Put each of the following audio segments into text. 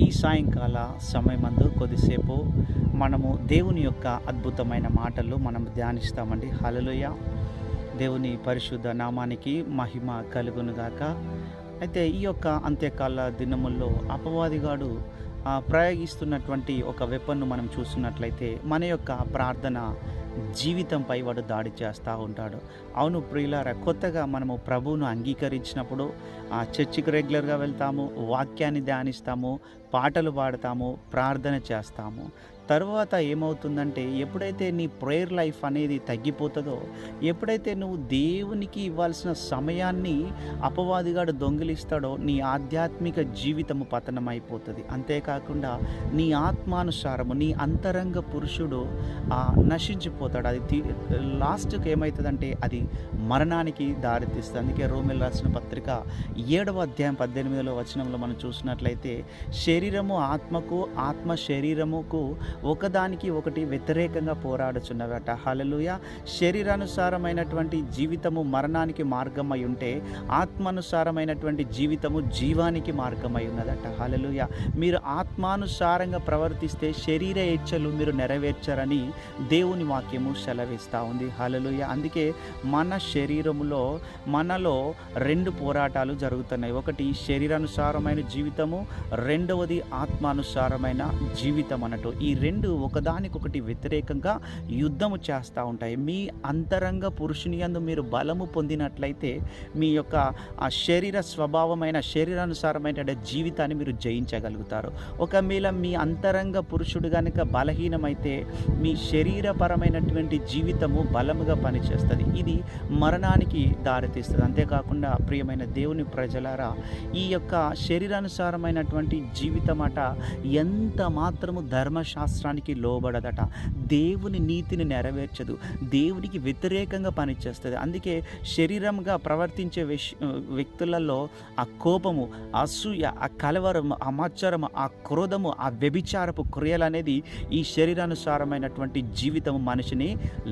ఈ సాయంకాల సమయమందు కొద్దిసేపు మనము దేవుని యొక్క అద్భుతమైన మాటలు మనం ధ్యానిస్తామండి. హల్లెలూయా. దేవుని పరిశుద్ధ నామానికి మహిమ కలుగునుగాక. అయితే ఈ యొక్క అంత్యకాల దినముల్లో అపవాదిగాడు ప్రయోగిస్తున్నటువంటి ఒక వెపన్ను మనం చూస్తున్నట్లయితే మన యొక్క ప్రార్థన జీవితంపై వాడు దాడి చేస్తూ ఉంటాడు. అవును ప్రియులారా, కొత్తగా మనము ప్రభువును అంగీకరించినప్పుడు చర్చికి రెగ్యులర్గా వెళ్తాము, వాక్యాన్ని ధ్యానిస్తాము, పాటలు పాడతాము, ప్రార్థన చేస్తాము. తరువాత ఏమవుతుందంటే, ఎప్పుడైతే నీ ప్రేయర్ లైఫ్ అనేది తగ్గిపోతుందో, ఎప్పుడైతే నువ్వు దేవునికి ఇవ్వాల్సిన సమయాన్ని అపవాదిగాడు దొంగిలిస్తాడో, నీ ఆధ్యాత్మిక జీవితము పతనమైపోతుంది. అంతేకాకుండా నీ ఆత్మానుసారము, నీ అంతరంగ పురుషుడు నశించిపోతాడు. అది లాస్ట్కి ఏమవుతుందంటే అది మరణానికి దారితీస్తుంది. అందుకే రోమీయులకు రాసిన పత్రిక 7వ అధ్యాయం 18వ వచనంలో మనం చూసినట్లయితే, శరీరము ఆత్మకు, ఆత్మ శరీరముకు ఒకదానికి ఒకటి వ్యతిరేకంగా పోరాడుచున్నవట. హల్లెలూయా. శరీరానుసారమైనటువంటి జీవితము మరణానికి మార్గమై ఉంటే, ఆత్మానుసారమైనటువంటి జీవితము జీవానికి మార్గమై ఉన్నదట. హల్లెలూయా. మీరు ఆత్మానుసారంగా ప్రవర్తిస్తే శరీర ఇచ్చలు మీరు నెరవేర్చరని దేవుని వాక్యము సెలవిస్తూ ఉంది. హల్లెలూయా. అందుకే మన శరీరములో మనలో 2 పోరాటాలు జరుగుతున్నాయి. ఒకటి శరీరానుసారమైన జీవితము, రెండవది ఆత్మానుసారమైన జీవితం అన్నట్టు. ఈ 2 ఒకదానికొకటి వ్యతిరేకంగా యుద్ధము చేస్తూ ఉంటాయి. మీ అంతరంగ పురుషుని యందు మీరు బలము పొందినట్లయితే మీ యొక్క ఆ శరీర స్వభావమైన శరీరానుసారమైన జీవితాన్ని మీరు జయించగలుగుతారు. ఒకవేళ మీ అంతరంగ పురుషుడు కనుక బలహీనమైతే మీ శరీరపరమైనటువంటి జీవితము బలముగా పనిచేస్తుంది. ఇది మరణానికి దారితీస్తుంది. అంతేకాకుండా ప్రియమైన దేవుని ప్రజలారా, ఈ యొక్క శరీరానుసారమైనటువంటి జీవితమట ఎంత మాత్రము ధర్మశాస్త్రానికి లోబడదట. దేవుని నీతిని నెరవేర్చదు, దేవునికి వ్యతిరేకంగా పనిచేస్తుంది. అందుకే శరీరంగా ప్రవర్తించే వ్యక్తులలో ఆ కోపము, అసూయ, ఆ కలవరము, ఆ మత్సరము, ఆ క్రోధము, ఆ వ్యభిచారపు క్రియలు అనేది ఈ శరీరానుసారమైనటువంటి జీవితము మనిషిని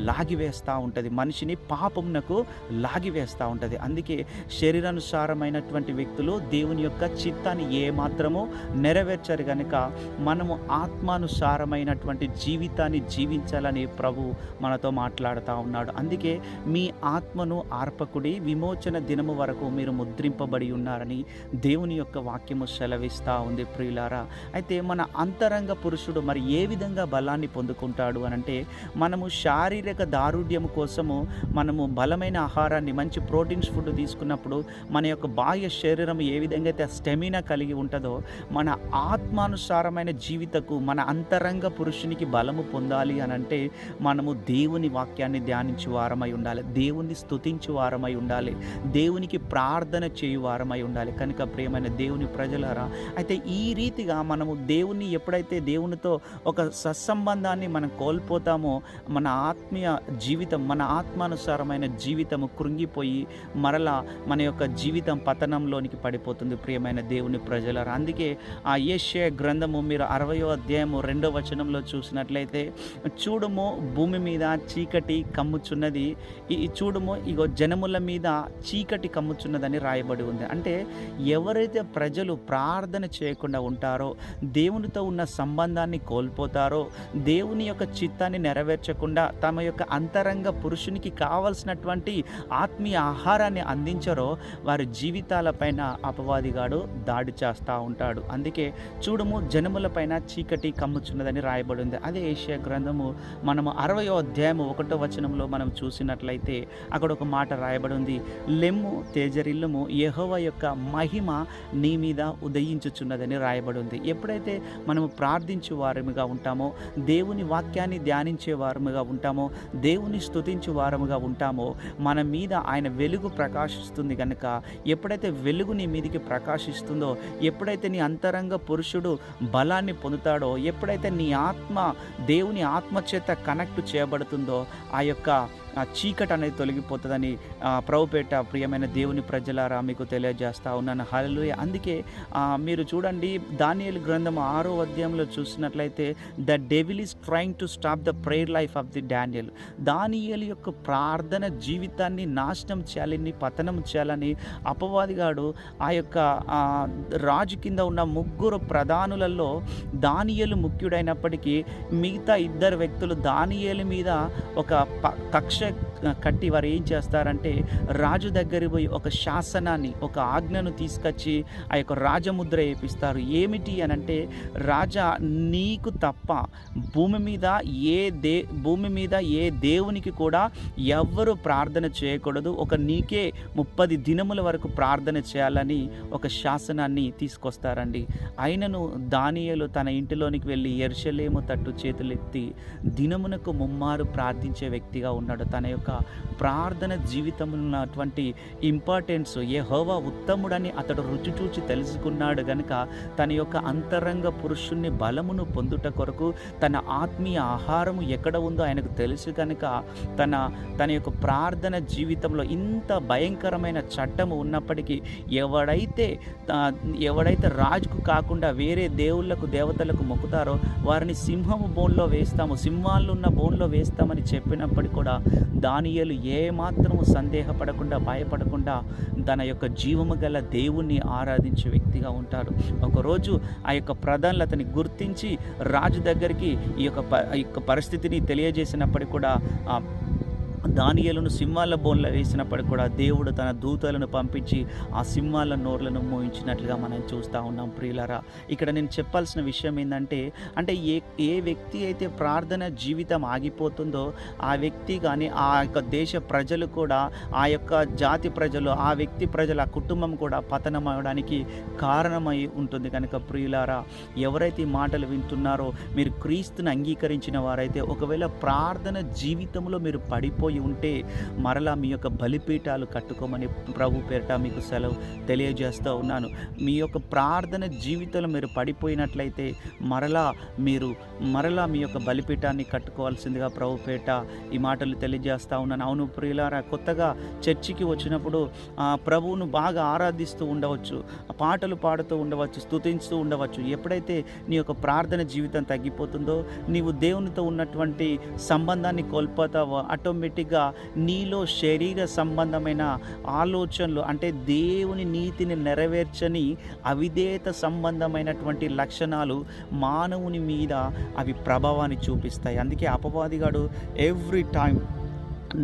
లాగివేస్తూ ఉంటుంది, మనిషిని పాపమునకు లాగివేస్తూ ఉంటుంది. అందుకే శరీరానుసారమైనటువంటి వ్యక్తులు దేవుని యొక్క చిత్తాన్ని ఏమాత్రము నెరవేర్చరు కనుక మనము ఆత్మానుసారమైనటువంటి జీవితాన్ని జీవించాలని ప్రభు మనతో మాట్లాడుతూ ఉన్నాడు. అందుకే మీ ఆత్మను ఆర్పకుడి, విమోచన దినము వరకు మీరు ముద్రింపబడి ఉన్నారని దేవుని యొక్క వాక్యము సెలవిస్తూ ఉంది. ప్రియులారా, అయితే మన అంతరంగ పురుషుడు మరి ఏ విధంగా బలాన్ని పొందుకుంటాడు అనంటే, మనము శారీరక దారుఢ్యము కోసము మనము బలమైన ఆహారాన్ని, మంచి ప్రోటీన్స్ ఫుడ్ తీసుకున్నప్పుడు మన యొక్క బాహ్య శరీరం ఏ విధంగా అయితే స్టెమినా కలిగి ఉంటుందో, మన ఆత్మానుసారమైన జీవితకు, మన అంతరంగ పురుషునికి బలము పొందాలి అనంటే మనము దేవుని వాక్యాన్ని ధ్యానించు వారమై ఉండాలి, దేవుని స్తుతించు వారమై ఉండాలి, దేవునికి ప్రార్థన చేయు వారమై ఉండాలి. కనుక ప్రియమైన దేవుని ప్రజలారా, అయితే ఈ రీతిగా మనము దేవుని ఎప్పుడైతే దేవునితో ఒక సత్సంబంధాన్ని మనం కోల్పోతామో, మన ఆత్మీయ జీవితం, మన ఆత్మానుసారమైన జీవితము కృంగిపోయి మరలా మన యొక్క జీవితం పతనంలోనికి పడిపోతుంది. ప్రియమైన దేవుని ప్రజలారా, అందుకే ఆ యెషయా గ్రంథము మీరు 60వ అధ్యాయము 2వ వచనంలో చూసినట్లయితే, చూడుము భూమి మీద చీకటి కమ్ముచున్నది, చూడుము ఇగో జనముల మీద చీకటి కమ్ముచున్నదని రాయబడి ఉంది. అంటే ఎవరైతే ప్రజలు ప్రార్థన చేయకుండా ఉంటారో, దేవునితో ఉన్న సంబంధాన్ని కోల్పోతారో, దేవుని యొక్క చిత్తాన్ని నెరవేర్చకుండా తమ యొక్క అంతరంగ పురుషునికి కావలసినటువంటి ఆత్మీయ ఆహారాన్ని అందించరో, వారి జీవితాలపైన అపవాదిగాడు దాడి చేస్తూ ఉంటాడు. అందుకే చూడుము జనములపైన చీకటి కమ్ముచున్నదని రాయబడి ఉంది. అదే యెషయా గ్రంథము మనము 60వ అధ్యాయము 1వ వచనంలో మనం చూసినట్లయితే అక్కడ ఒక మాట రాయబడి ఉంది, లెమ్ము తేజరిల్లుము, యెహోవా యొక్క మహిమ నీ మీద ఉదయించుచున్నదని రాయబడి ఉంది. ఎప్పుడైతే మనము ప్రార్థించే వారముగా ఉంటామో, దేవుని వాక్యాన్ని ధ్యానించే వారముగా ఉంటామో, దేవుని స్తుతించే వారముగా ఉంటామో, మన మీద ఆయన వెలుగు ప్రకాశిస్తుంది కనుక, ఎప్పుడైతే వెలుగు నీ మీదికి ప్రకాశిస్తుందో, ఎప్పుడైతే నీ అంతరంగ పురుషుడు బలాన్ని పొందుతాడో, ఎప్పుడైతే నీ ఆత్మ దేవుని ఆత్మ చేత కనెక్ట్ చేయబడుతుందో, ఆ యొక్క ఆ చీకటి అనేది తొలగిపోతుందని ప్రభుపేట ప్రియమైన దేవుని ప్రజలారా మీకు తెలియజేస్తా ఉన్నాను. హల్లెలూయా. అందుకే మీరు చూడండి, దానియేలు గ్రంథం 6వ అధ్యాయంలో చూసినట్లయితే the devil is trying to stop the prayer life of the Daniel. దానియేలు యొక్క ప్రార్థన జీవితాన్ని నాశనం చేయాలని, పతనం చేయాలని అపవాదిగాడు ఆ యొక్క రాజు కింద ఉన్న 3 ప్రధానులలో దానియేలు ముఖ్యుడైనప్పటికీ మిగతా 2 వ్యక్తులు దానియేలు మీద ఒక కక్ష కట్టి వారు ఏం చేస్తారంటే రాజు దగ్గరికి పోయి ఒక శాసనాన్ని, ఒక ఆజ్ఞను తీసుకొచ్చి ఆ యొక్క రాజముద్ర వేపిస్తారు. ఏమిటి అనంటే, రాజా నీకు తప్ప భూమి మీద ఏ దేవునికి కూడా ఎవ్వరు ప్రార్థన చేయకూడదు, నీకే 30 దినముల వరకు ప్రార్థన చేయాలని ఒక శాసనాన్ని తీసుకొస్తారండి. అయినను దానియేలు తన ఇంటిలోనికి వెళ్ళి యెరూషలేము తట్టు చేతులెత్తి దినమునకు 3 మారు ప్రార్థించే వ్యక్తిగా ఉన్నాడు. తన యొక్క ప్రార్థన జీవితంలో ఉన్నటువంటి ఇంపార్టెన్స్, యెహోవా ఉత్తముడని అతడు రుచి చూచి తెలుసుకున్నాడు గనుక తన యొక్క అంతరంగ పురుషుణ్ణి బలమును పొందుట కొరకు తన ఆత్మీయ ఆహారము ఎక్కడ ఉందో ఆయనకు తెలుసు కనుక తన యొక్క ప్రార్థన జీవితంలో ఇంత భయంకరమైన చట్టము ఉన్నప్పటికీ ఎవడైతే రాజుకు కాకుండా వేరే దేవతలకు మొక్కుతారో వారిని సింహము బోన్లో వేస్తాము, సింహాలు ఉన్న బోన్లో వేస్తామని చెప్పినప్పటికీ కూడా దానియేలు ఏమాత్రము సందేహపడకుండా, భయపడకుండా తన యొక్క జీవము గల దేవుణ్ణి ఆరాధించే వ్యక్తిగా ఉంటాడు. ఒకరోజు ఆ యొక్క ప్రధానులు అతన్ని గుర్తించి రాజు దగ్గరికి ఈ యొక్క పరిస్థితిని తెలియజేసినప్పటికీ కూడా దానియేలును సింహాల బోన్లో వేసినప్పటికీ కూడా దేవుడు తన దూతలను పంపించి ఆ సింహాల నోర్లను మోయించినట్లుగా మనం చూస్తూ ఉన్నాం. ప్రియులారా, ఇక్కడ నేను చెప్పాల్సిన విషయం ఏంటంటే, ఏ వ్యక్తి అయితే ప్రార్థన జీవితం ఆగిపోతుందో ఆ వ్యక్తి కానీ, ఆ యొక్క దేశ ప్రజలు కూడా, ఆ యొక్క జాతి ప్రజలు, ఆ వ్యక్తి ప్రజలు, ఆ కుటుంబం కూడా పతనం అవడానికి కారణమై ఉంటుంది. కనుక ప్రియులారా, ఎవరైతే ఈ మాటలు వింటున్నారో మీరు క్రీస్తుని అంగీకరించిన వారైతే, ఒకవేళ ప్రార్థన జీవితంలో మీరు పడిపోయి ఉంటే మరలా మీ యొక్క బలిపీఠాలు కట్టుకోమని ప్రభు పేరిట మీకు సెలవు తెలియజేస్తూ ఉన్నాను. మీ యొక్క ప్రార్థన జీవితంలో మీరు పడిపోయినట్లయితే మరలా మీ యొక్క బలిపీఠాన్ని కట్టుకోవాల్సిందిగా ప్రభు పేరిట ఈ మాటలు తెలియజేస్తూ ఉన్నాను. అవును ప్రియులారా, కొత్తగా చర్చికి వచ్చినప్పుడు ప్రభువును బాగా ఆరాధిస్తూ ఉండవచ్చు, పాటలు పాడుతూ ఉండవచ్చు, స్తుతించుతూ ఉండవచ్చు. ఎప్పుడైతే నీ యొక్క ప్రార్థన జీవితం తగ్గిపోతుందో, నీవు దేవునితో ఉన్నటువంటి సంబంధాన్ని కోల్పోతావో, ఆటోమేటిక్గా నీలో శరీర సంబంధమైన ఆలోచనలు, అంటే దేవుని నీతిని నెరవేర్చని అవిధేయత సంబంధమైనటువంటి లక్షణాలు మానవుని మీద అవి ప్రభావాన్ని చూపిస్తాయి. అందుకే అపవాదిగాడు ఎవ్రీ టైం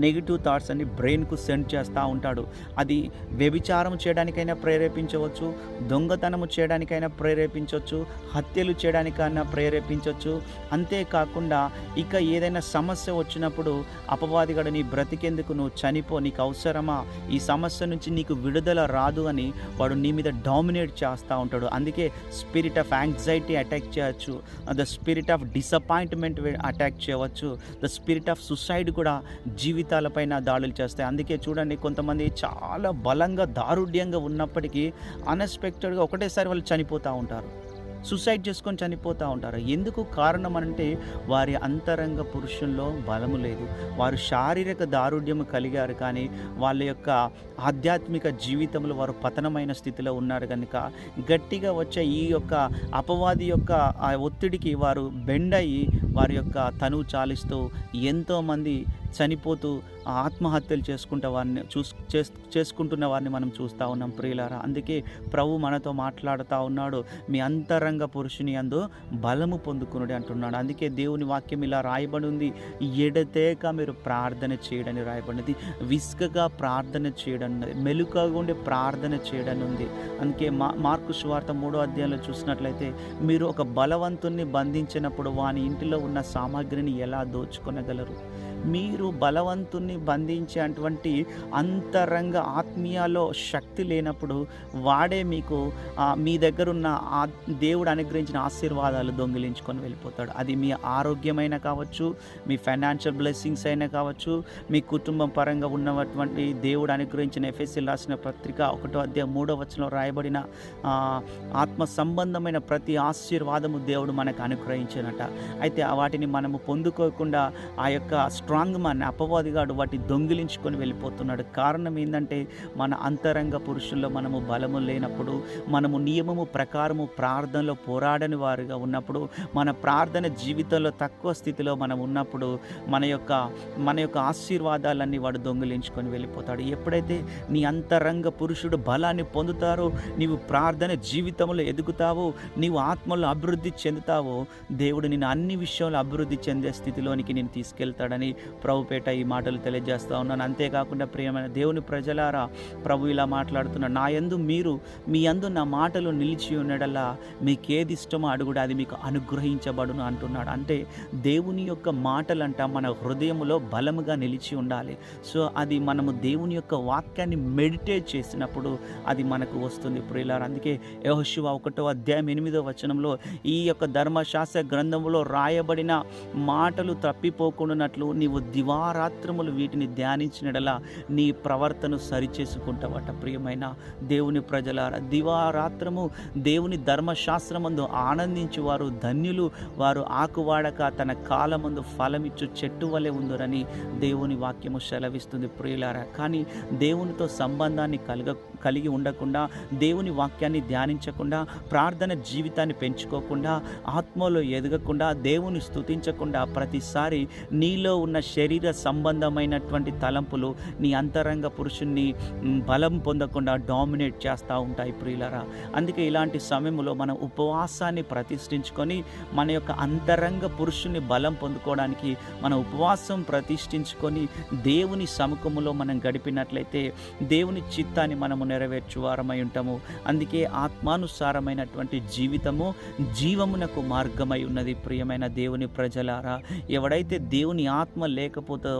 నెగిటివ్ థాట్స్ అన్ని బ్రెయిన్కు సెండ్ చేస్తూ ఉంటాడు. అది వ్యభిచారం చేయడానికైనా ప్రేరేపించవచ్చు, దొంగతనము చేయడానికైనా ప్రేరేపించవచ్చు, హత్యలు చేయడానికైనా ప్రేరేపించవచ్చు. అంతేకాకుండా ఇక ఏదైనా సమస్య వచ్చినప్పుడు అపవాదిగాడు నీ బ్రతికేందుకు, నువ్వు చనిపో, నీకు అవసరమా, ఈ సమస్య నుంచి నీకు విడుదల రాదు అని వాడు నీ మీద డామినేట్ చేస్తూ ఉంటాడు. అందుకే స్పిరిట్ ఆఫ్ యాంగ్జైటీ అటాక్ చేయవచ్చు, the spirit of disappointment attack చేయవచ్చు, ద స్పిరిట్ ఆఫ్ సుసైడ్ కూడా జీవితాలపైన దాడులు చేస్తాయి. అందుకే చూడండి, కొంతమంది చాలా బలంగా దారుఢ్యంగా ఉన్నప్పటికీ అన్ఎక్స్పెక్టెడ్గా ఒకటేసారి వాళ్ళు చనిపోతూ ఉంటారు, సూసైడ్ చేసుకొని చనిపోతూ ఉంటారు. ఎందుకు కారణం అంటే వారి అంతరంగ పురుషుల్లో బలము లేదు, వారు శారీరక దారుఢ్యము కలిగారు, కానీ వాళ్ళ యొక్క ఆధ్యాత్మిక జీవితంలో వారు పతనమైన స్థితిలో ఉన్నారు. కనుక గట్టిగా వచ్చే ఈ యొక్క అపవాది యొక్క ఆ ఒత్తిడికి వారు బెండ్ అయ్యి వారి యొక్క తనువు చాలిస్తూ ఎంతోమంది చనిపోతూ ఆత్మహత్యలు చేసుకుంటున్న వారిని మనం చూస్తూ ఉన్నాం ప్రియులారా. అందుకే ప్రభు మనతో మాట్లాడుతూ ఉన్నాడు, మీ అంతరంగ పురుషుని యందు బలము పొందుకునుడి అంటున్నాడు. అందుకే దేవుని వాక్యం ఇలా రాయబడి ఉంది, ఎడతేక మీరు ప్రార్థన చేయడని రాయబడినది, విసుగగా ప్రార్థన చేయడం, మెలుకగా ఉండి ప్రార్థన చేయడం ఉంది. అందుకే మార్కు సువార్త 3వ అధ్యాయంలో చూసినట్లయితే, మీరు ఒక బలవంతుణ్ణి బంధించినప్పుడు వాని ఇంటిలో ఉన్న సామాగ్రిని ఎలా దోచుకొనగలరు? మీరు బలవంతుణ్ణి బంధించే అటువంటి అంతరంగ ఆత్మీయాలో శక్తి లేనప్పుడు వాడే మీకు మీ దగ్గరున్న దేవుడు అనుగ్రహించిన ఆశీర్వాదాలు దొంగిలించుకొని వెళ్ళిపోతాడు. అది మీ ఆరోగ్యమైనా కావచ్చు, మీ ఫైనాన్షియల్ బ్లెస్సింగ్స్ అయినా కావచ్చు, మీ కుటుంబం పరంగా ఉన్నటువంటి దేవుడు అనుగ్రహించిన ఎఫెసీయులకు రాసిన పత్రిక 1వ అధ్యాయం 3వ వచనంలో రాయబడిన ఆత్మ సంబంధమైన ప్రతి ఆశీర్వాదము దేవుడు మనకు అనుగ్రహించినట. అయితే వాటిని మనము పొందుకోకుండా ఆ యొక్క స్ట్రాంగ్ మ్యాన్ అపవాదిగాడు వాటి దొంగిలించుకొని వెళ్ళిపోతున్నాడు. కారణం ఏంటంటే మన అంతరంగ పురుషుల్లో మనము బలము లేనప్పుడు, మనము నియమము ప్రకారము ప్రార్థనలో పోరాడని వారిగా ఉన్నప్పుడు, మన ప్రార్థన జీవితంలో తక్కువ స్థితిలో మనం ఉన్నప్పుడు మన యొక్క ఆశీర్వాదాలన్నీ వాడు దొంగిలించుకొని వెళ్ళిపోతాడు. ఎప్పుడైతే నీ అంతరంగ పురుషుడు బలాన్ని పొందుతారో, నీవు ప్రార్థన జీవితంలో ఎదుగుతావో, నీవు ఆత్మలో అభివృద్ధి చెందుతావో, దేవుడు నిన్ను అన్ని విషయంలో అభివృద్ధి చెందే స్థితిలోనికి నేను తీసుకెళ్తాడని ప్రభుపేట ఈ మాటలు తెలియజేస్తూ ఉన్నాను. అంతేకాకుండా ప్రియమైన దేవుని ప్రజలారా, ప్రభు ఇలా మాట్లాడుతున్నాడు, నా యందు మీరు మీ యందు నా మాటలు నిలిచి ఉండడల్లా మీకేది ఇష్టమో అడుగుడు, అది మీకు అనుగ్రహించబడును అంటున్నాడు. అంటే దేవుని యొక్క మాటలంట మన హృదయంలో బలముగా నిలిచి ఉండాలి. సో అది మనము దేవుని యొక్క వాక్యాన్ని మెడిటేట్ చేసినప్పుడు అది మనకు వస్తుంది ప్రియులారా. అందుకే యెహోషువ 1:8 ఈ యొక్క ధర్మశాస్త్ర గ్రంథంలో రాయబడిన మాటలు తప్పిపోకుండానట్లు నీవు దివారాత్రములు వీటిని ధ్యానించినడలా నీ ప్రవర్తన సరిచేసుకుంటావట. ప్రియమైన దేవుని ప్రజలారా, దివారాత్రము దేవుని ధర్మశాస్త్రమందు ఆనందించువారు ధన్యులు, వారు ఆకువాడక తన కాలమందు ఫలమిచ్చు చెట్టు వలె ఉందరని దేవుని వాక్యము సెలవిస్తుంది ప్రియులారా. కానీ దేవునితో సంబంధాన్ని కలిగి ఉండకుండా, దేవుని వాక్యాన్ని ధ్యానించకుండా, ప్రార్థన జీవితాన్ని పెంచుకోకుండా, ఆత్మలో ఎదగకుండా, దేవుని స్తుతించకుండా, ప్రతిసారి నీలో ఉన్న శరీర సంబంధమైనటువంటి తలంపులు నీ అంతరంగ పురుషుణ్ణి బలం పొందకుండా డామినేట్ చేస్తూ ఉంటాయి ప్రియులారా. అందుకే ఇలాంటి సమయంలో మనం ఉపవాసాన్ని ప్రతిష్ఠించుకొని మన యొక్క అంతరంగ పురుషుని బలం పొందుకోవడానికి మన ఉపవాసం ప్రతిష్ఠించుకొని దేవుని సముఖములో మనం గడిపినట్లయితే దేవుని చిత్తాన్ని మనము నెరవేర్చువారమై ఉంటాము. అందుకే ఆత్మానుసారమైనటువంటి జీవితము జీవమునకు మార్గమై ఉన్నది. ప్రియమైన దేవుని ప్రజలారా, ఎవడైతే దేవుని ఆత్మ లేకపోతే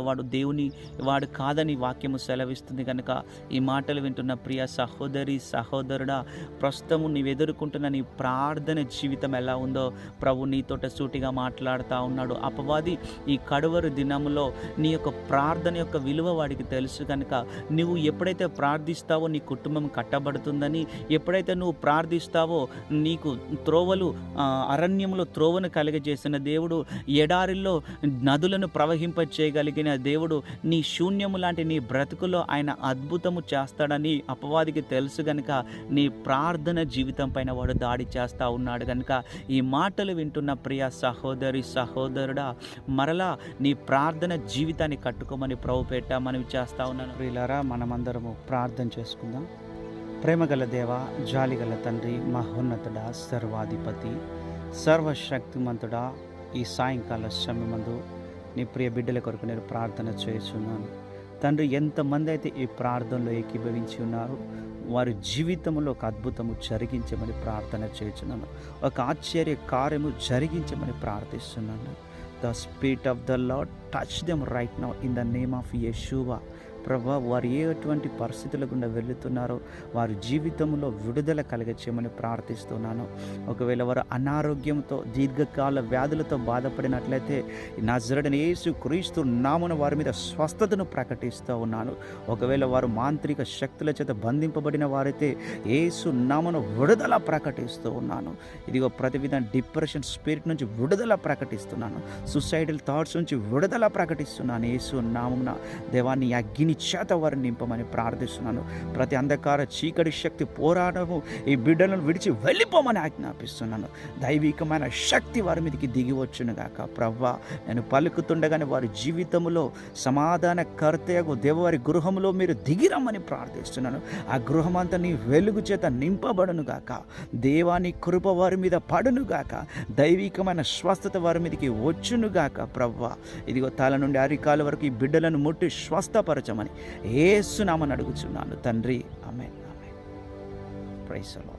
వాడు కాదని వాక్యము సెలవిస్తుంది. కనుక ఈ మాటలు వింటున్న ప్రియ సహోదరి సహోదరుడా, ప్రస్తుతము నీవు ఎదుర్కొంటున్న నీ ప్రార్థన జీవితం ఎలా ఉందో ప్రభు నీతోట సూటిగా మాట్లాడుతూ ఉన్నాడు. అపవాది ఈ కడవరు దినములో నీ యొక్క ప్రార్థన యొక్క విలువ వాడికి తెలుసు. కనుక నువ్వు ఎప్పుడైతే ప్రార్థిస్తావో నీ కుటుంబం కట్టబడుతుందని, ఎప్పుడైతే నువ్వు ప్రార్థిస్తావో నీకు త్రోవలు అరణ్యంలో త్రోవను కలిగజేసిన దేవుడు, ఎడారిలో నదులను ప్రవహింపచేయగలిగిన దేవుడు, నీ శూన్యము లాంటి నీ బ్రతుకులో ఆయన అద్భుతము చేస్తాడని అపవాదికి తెలుసు. గనుక నీ ప్రార్థన జీవితం పైన వాడు దాడి చేస్తూ ఉన్నాడు. కనుక ఈ మాటలు వింటున్న ప్రియ సహోదరి సహోదరుడా, మరలా నీ ప్రార్థన జీవితాన్ని కట్టుకోమని ప్రభుపేట మనవి చేస్తూ ఉన్నాను. ప్రియులారా, మనమందరము ప్రార్థన చేసుకుందాం. ప్రేమగల దేవ, జాలిగల తండ్రి, మహోన్నతుడా, సర్వాధిపతి, సర్వశక్తిమంతుడా, ఈ సాయంకాల సమయమందు నీ ప్రియ బిడ్డల కొరకు నేను ప్రార్థన చేస్తున్నాను. తండ్రి, ఎంతమంది అయితే ఈ ప్రార్థనలో ఏకీభవించి ఉన్నారో వారి జీవితంలో ఒక అద్భుతము జరిగించమని ప్రార్థన చేస్తున్నాను. ఒక ఆశ్చర్య కార్యము జరిగించమని ప్రార్థిస్తున్నాను. The spirit of the Lord touch them right now in the name of Yeshua. ప్రభా, వారు ఎటువంటి పరిస్థితుల గుండా వెళుతున్నారో వారి జీవితంలో విడుదల కలిగచేయమని ప్రార్థిస్తున్నాను. ఒకవేళ వారు అనారోగ్యంతో దీర్ఘకాల వ్యాధులతో బాధపడినట్లయితే నజరేయుడైన యేసు క్రీస్తు నామమున వారి మీద స్వస్థతను ప్రకటిస్తూ ఉన్నాను. ఒకవేళ వారు మాంత్రిక శక్తుల చేత బంధింపబడిన వారైతే యేసు నామమున విడుదల ప్రకటిస్తూ ఉన్నాను. ఇదిగో ప్రతి విధంగా డిప్రెషన్ స్పిరిట్ నుంచి విడుదల ప్రకటిస్తున్నాను. సూసైడల్ థాట్స్ నుంచి విడుదల ప్రకటిస్తున్నాను. యేసు నామమున దేవాన్ని అగ్ని చేత వారిని నింపమని ప్రార్థిస్తున్నాను. ప్రతి అంధకార చీకటి శక్తి పోరాటము ఈ బిడ్డలను విడిచి వెళ్ళిపోమని ఆజ్ఞాపిస్తున్నాను. దైవికమైన శక్తి వారి మీదకి దిగి వచ్చునుగాక. ప్రవ్వా, నేను పలుకుతుండగానే వారి జీవితంలో సమాధాన కర్తయగు దేవవారి గృహంలో మీరు దిగిరమ్మని ప్రార్థిస్తున్నాను. ఆ గృహం అంతా నీ వెలుగు చేత నింపబడునుగాక. దేవాని కృప వారి మీద పడునుగాక. దైవికమైన స్వస్థత వారి మీదకి వచ్చునుగాక. ప్రవ్వా, ఇదిగో తల నుండి అరికాల వరకు ఈ బిడ్డలను ముట్టి స్వస్థపరచమని యేసు నామమున అడుగుచున్నాను తండ్రి. ఆమేన్. ఆమేన్. Praise the lord.